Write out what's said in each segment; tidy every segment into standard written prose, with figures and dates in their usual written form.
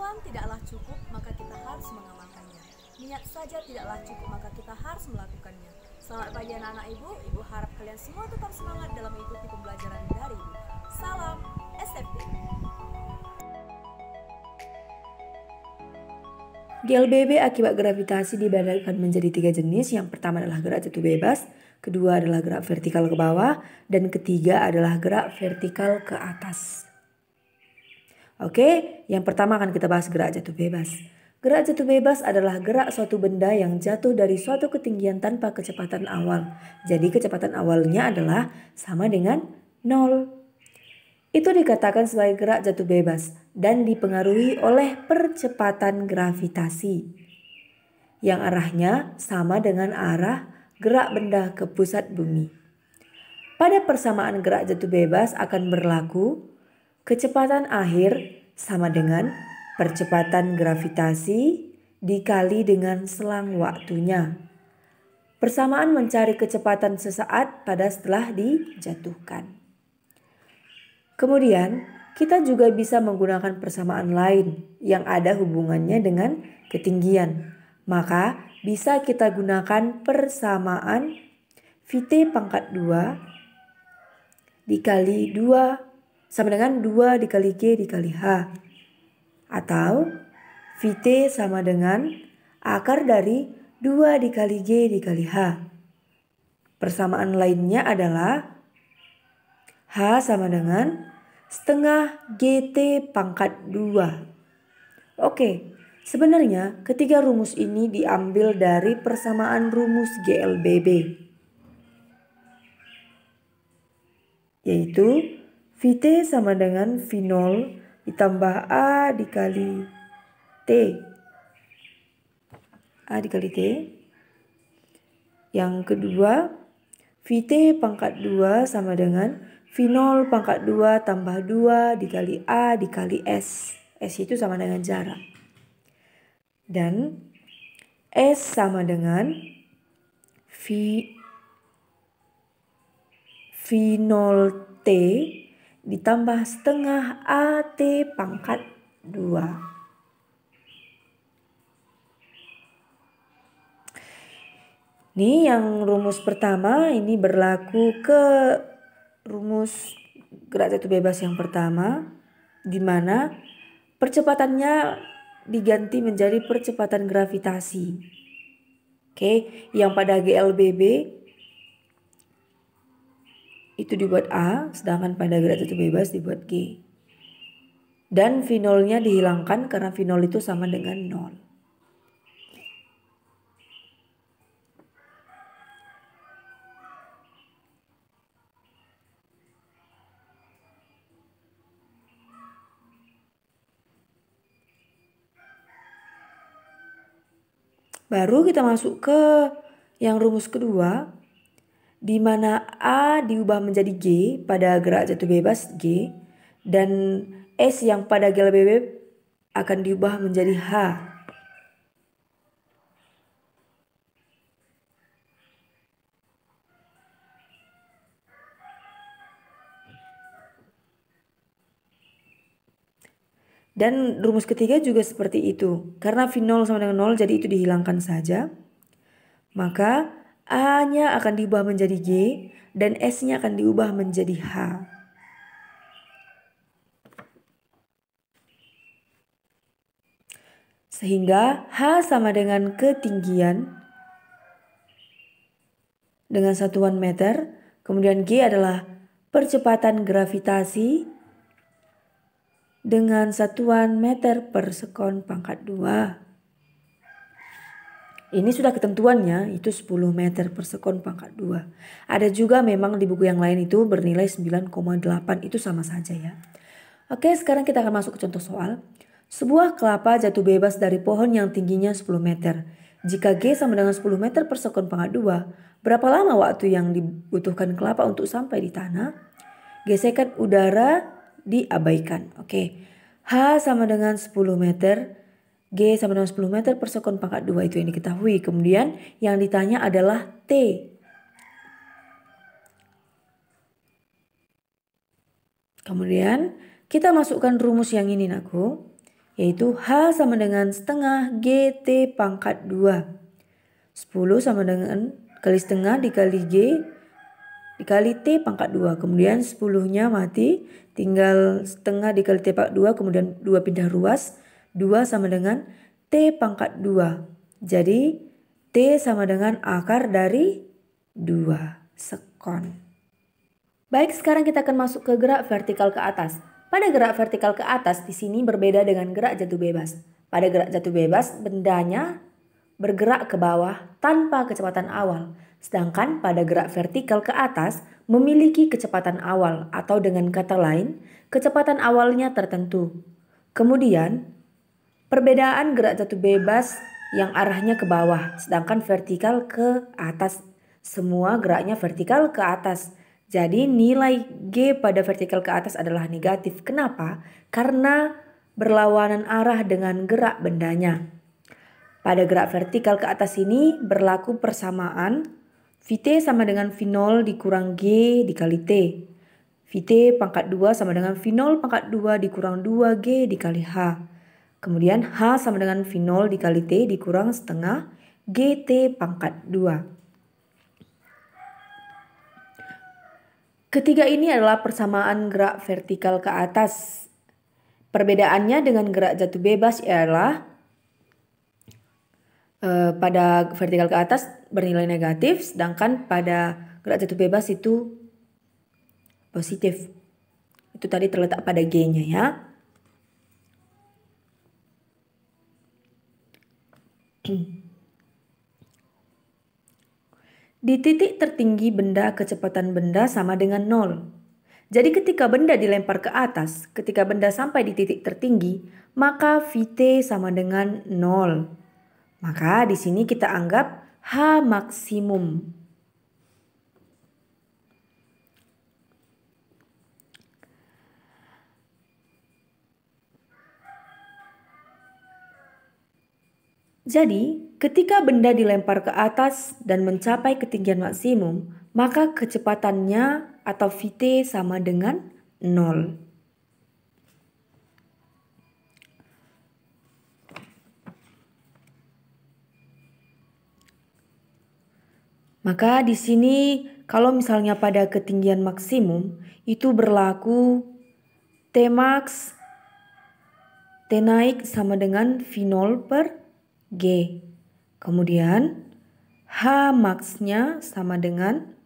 Pengetahuan tidaklah cukup, maka kita harus mengamalkannya. Niat saja tidaklah cukup, maka kita harus melakukannya. Selamat pagi anak-anak ibu. Ibu harap kalian semua tetap semangat dalam mengikuti pembelajaran dari ibu. Salam SFP. GLBB akibat gravitasi dibedakan menjadi 3 jenis. Yang pertama adalah gerak jatuh bebas, kedua adalah gerak vertikal ke bawah, dan ketiga adalah gerak vertikal ke atas. Oke, yang pertama akan kita bahas gerak jatuh bebas. Gerak jatuh bebas adalah gerak suatu benda yang jatuh dari suatu ketinggian tanpa kecepatan awal. Jadi kecepatan awalnya adalah sama dengan 0. Itu dikatakan sebagai gerak jatuh bebas dan dipengaruhi oleh percepatan gravitasi yang arahnya sama dengan arah gerak benda ke pusat bumi. Pada persamaan gerak jatuh bebas akan berlaku kecepatan akhir sama dengan percepatan gravitasi dikali dengan selang waktunya. Persamaan mencari kecepatan sesaat pada setelah dijatuhkan. Kemudian, kita juga bisa menggunakan persamaan lain yang ada hubungannya dengan ketinggian. Maka, bisa kita gunakan persamaan Vt pangkat 2 dikali 2 sama dengan 2 dikali G dikali H. Atau Vt sama dengan akar dari 2 dikali G dikali H. Persamaan lainnya adalah H sama dengan setengah GT pangkat 2. Oke, sebenarnya ketiga rumus ini diambil dari persamaan rumus GLBB. Yaitu Vt sama dengan V0 ditambah A dikali T. A dikali T. Yang kedua, Vt pangkat 2 sama dengan V0 pangkat 2 tambah 2 dikali A dikali S. S itu sama dengan jarak. Dan S sama dengan V0T ditambah setengah AT pangkat 2. Nih yang rumus pertama ini berlaku ke rumus gerak jatuh bebas yang pertama, di mana percepatannya diganti menjadi percepatan gravitasi. Oke, yang pada GLBB itu dibuat A, sedangkan pada gerak jatuh bebas dibuat G. Dan V0-nya dihilangkan karena V0 itu sama dengan 0. Baru kita masuk ke yang rumus kedua, di mana A diubah menjadi G pada gerak jatuh bebas G, dan S yang pada GLBB akan diubah menjadi H. Dan rumus ketiga juga seperti itu. Karena V0 sama dengan 0 jadi itu dihilangkan saja. Maka A-nya akan diubah menjadi G dan S-nya akan diubah menjadi H. Sehingga H sama dengan ketinggian dengan satuan meter. Kemudian G adalah percepatan gravitasi dengan satuan meter per sekon pangkat 2. Ini sudah ketentuannya itu 10 meter per sekon pangkat 2. Ada juga memang di buku yang lain itu bernilai 9,8, itu sama saja ya. Oke, sekarang kita akan masuk ke contoh soal. Sebuah kelapa jatuh bebas dari pohon yang tingginya 10 meter. Jika G sama dengan 10 meter per sekon pangkat 2, berapa lama waktu yang dibutuhkan kelapa untuk sampai di tanah? Gesekan udara diabaikan. Oke. H sama dengan 10 meter. G sama dengan 10 meter per sekon pangkat 2 itu yang diketahui. Kemudian yang ditanya adalah T. Kemudian kita masukkan rumus yang ini nakku. yaitu H sama dengan setengah GT pangkat 2. 10 sama dengan kali setengah dikali G dikali T pangkat 2. Kemudian 10-nya mati, tinggal setengah dikali T pangkat 2, kemudian 2 pindah ruas. 2 sama dengan T pangkat 2. Jadi T sama dengan akar dari 2 sekon. Baik, sekarang kita akan masuk ke gerak vertikal ke atas. Pada gerak vertikal ke atas di sini berbeda dengan gerak jatuh bebas. Pada gerak jatuh bebas, bendanya bergerak ke bawah tanpa kecepatan awal. Sedangkan pada gerak vertikal ke atas memiliki kecepatan awal atau dengan kata lain, kecepatan awalnya tertentu. Kemudian, perbedaan gerak jatuh bebas yang arahnya ke bawah, sedangkan vertikal ke atas. Semua geraknya vertikal ke atas. Jadi nilai G pada vertikal ke atas adalah negatif. Kenapa? Karena berlawanan arah dengan gerak bendanya. Pada gerak vertikal ke atas ini berlaku persamaan Vt sama dengan V0 dikurang G dikali T. Vt pangkat 2 sama dengan V0 pangkat 2 dikurang 2G dikali H. Kemudian H sama dengan V0 dikali T dikurang setengah GT pangkat 2. Ketiga ini adalah persamaan gerak vertikal ke atas. Perbedaannya dengan gerak jatuh bebas ialah pada vertikal ke atas bernilai negatif, sedangkan pada gerak jatuh bebas itu positif. Itu tadi terletak pada G-nya ya. Di titik tertinggi benda, kecepatan benda sama dengan 0. Jadi ketika benda dilempar ke atas, ketika benda sampai di titik tertinggi, maka Vt sama dengan 0. Maka di sini kita anggap H maksimum. Jadi, ketika benda dilempar ke atas dan mencapai ketinggian maksimum, maka kecepatannya atau Vt sama dengan 0. Maka di sini kalau misalnya pada ketinggian maksimum itu berlaku T max T naik sama dengan V0 per G. Kemudian H max-nya sama dengan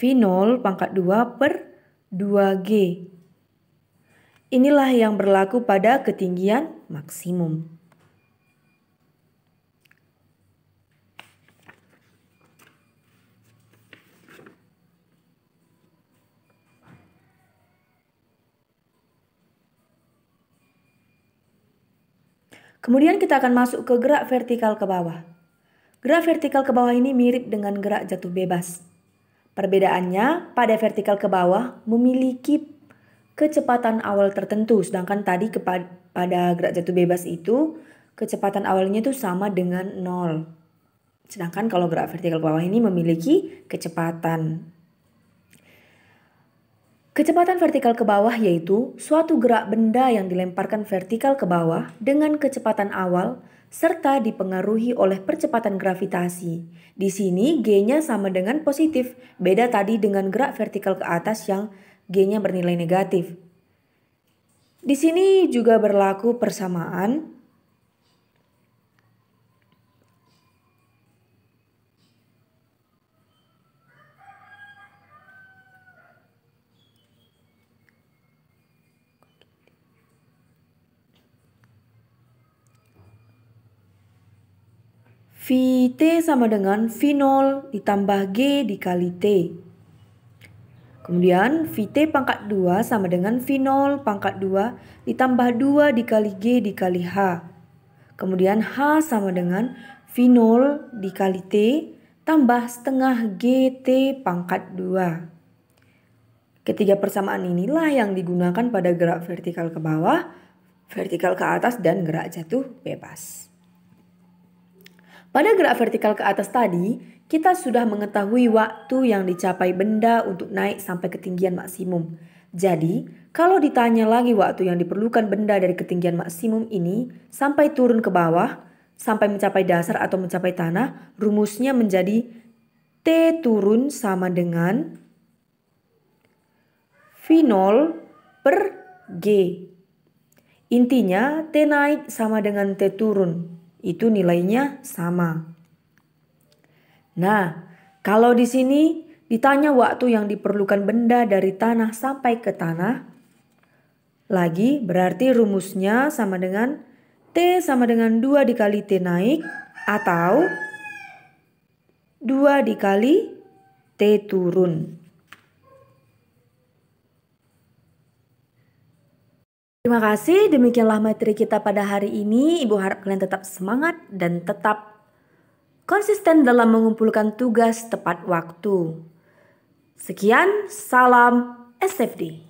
V0 pangkat 2 per 2G. Inilah yang berlaku pada ketinggian maksimum. Kemudian kita akan masuk ke gerak vertikal ke bawah. Gerak vertikal ke bawah ini mirip dengan gerak jatuh bebas. Perbedaannya pada vertikal ke bawah memiliki kecepatan awal tertentu, sedangkan tadi pada gerak jatuh bebas itu kecepatan awalnya itu sama dengan 0. Sedangkan kalau gerak vertikal ke bawah ini memiliki kecepatan. Kecepatan vertikal ke bawah yaitu suatu gerak benda yang dilemparkan vertikal ke bawah dengan kecepatan awal serta dipengaruhi oleh percepatan gravitasi. Di sini G-nya sama dengan positif, beda tadi dengan gerak vertikal ke atas yang G-nya bernilai negatif. Di sini juga berlaku persamaan Vt sama dengan V0 ditambah G dikali T. Kemudian Vt pangkat 2 sama dengan V0 pangkat 2 ditambah 2 dikali G dikali H. Kemudian H sama dengan V0 dikali T tambah setengah GT pangkat 2. Ketiga persamaan inilah yang digunakan pada gerak vertikal ke bawah, vertikal ke atas, dan gerak jatuh bebas. Pada gerak vertikal ke atas tadi, kita sudah mengetahui waktu yang dicapai benda untuk naik sampai ketinggian maksimum. Jadi, kalau ditanya lagi waktu yang diperlukan benda dari ketinggian maksimum ini sampai turun ke bawah, sampai mencapai dasar atau mencapai tanah, rumusnya menjadi T turun sama dengan V0 per G. Intinya T naik sama dengan T turun. Itu nilainya sama. Nah, kalau di sini ditanya waktu yang diperlukan benda dari tanah sampai ke tanah, lagi berarti rumusnya sama dengan T sama dengan 2 dikali T naik atau 2 dikali T turun. Terima kasih, demikianlah materi kita pada hari ini. Ibu harap kalian tetap semangat dan tetap konsisten dalam mengumpulkan tugas tepat waktu. Sekian, salam SFD.